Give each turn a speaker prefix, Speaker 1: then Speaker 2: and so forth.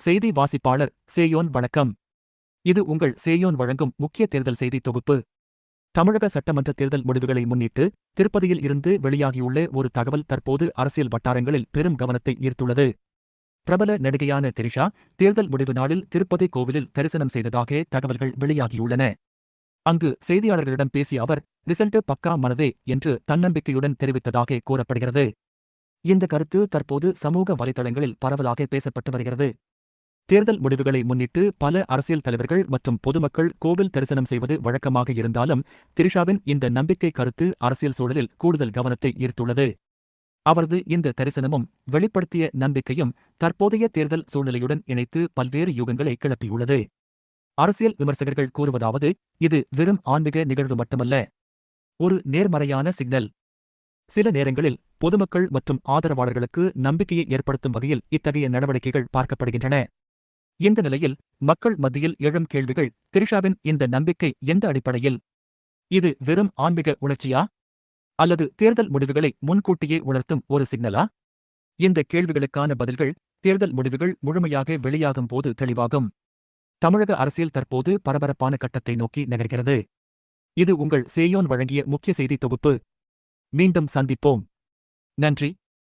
Speaker 1: செய்தி வாசிப்பாளர் சேயோன் வணக்கம். இது உங்கள் சேயோன் வழங்கும் முக்கிய தேர்தல் செய்தி தொகுப்பு. தமிழக சட்டமன்ற தேர்தல் முடிவுகளை முன்னிட்டு திருப்பதியில் இருந்து வெளியாகியுள்ள ஒரு தகவல் தற்போது அரசியல் வட்டாரங்களில் பெரும் கவனத்தை ஈர்த்துள்ளது. பிரபல நடிகையான திரிஷா தேர்தல் முடிவு நாளில் திருப்பதி கோவிலில் தரிசனம் செய்ததாக தகவல்கள் வெளியாகியுள்ளன. அங்கு செய்தியாளர்களிடம் பேசிய அவர், ரிசல்ட் பக்கா மனதே என்று தன்னம்பிக்கையுடன் தெரிவித்ததாக கூறப்படுகிறது. இந்த கருத்து தற்போது சமூக வலைதளங்களில் பரவலாக பேசப்பட்டு வருகிறது. தேர்தல் முடிவுகளை முன்னிட்டு பல அரசியல் தலைவர்கள் மற்றும் பொதுமக்கள் கோவில் தரிசனம் செய்வது வழக்கமாக இருந்தாலும், திரிஷாவின் இந்த நம்பிக்கை கருத்து அரசியல் சூழலில் கூடுதல் கவனத்தை ஈர்த்துள்ளது. அவரது இந்த தரிசனமும் வெளிப்படுத்திய நம்பிக்கையும் தற்போதைய தேர்தல் சூழ்நிலையுடன் இணைத்து பல்வேறு யூகங்களை கிளப்பியுள்ளது. அரசியல் விமர்சகர்கள் கூறுவதாவது, இது வெறும் ஆன்மீக நிகழ்வு மட்டுமல்ல, ஒரு நேர்மறையான சிக்னல். சில நேரங்களில் பொதுமக்கள் மற்றும் ஆதரவாளர்களுக்கு நம்பிக்கையை ஏற்படுத்தும் வகையில் இத்தகைய நடவடிக்கைகள் பார்க்கப்படுகின்றன. இந்த நிலையில் மக்கள் மத்தியில் எழும் கேள்விகள், திரிஷாவின் இந்த நம்பிக்கை எந்த அடிப்படையில்? இது வெறும் ஆன்மீக உணர்ச்சியா? அல்லது தேர்தல் முடிவுகளை முன்கூட்டியே உணர்த்தும் ஒரு சிக்னலா? இந்த கேள்விகளுக்கான பதில்கள் தேர்தல் முடிவுகள் முழுமையாக வெளியாகும் போது தெளிவாகும். தமிழக அரசியல் தற்போது பரபரப்பான கட்டத்தை நோக்கி நகர்கிறது. இது உங்கள் சேயோன் வழங்கிய முக்கிய செய்தி தொகுப்பு. மீண்டும் சந்திப்போம். நன்றி.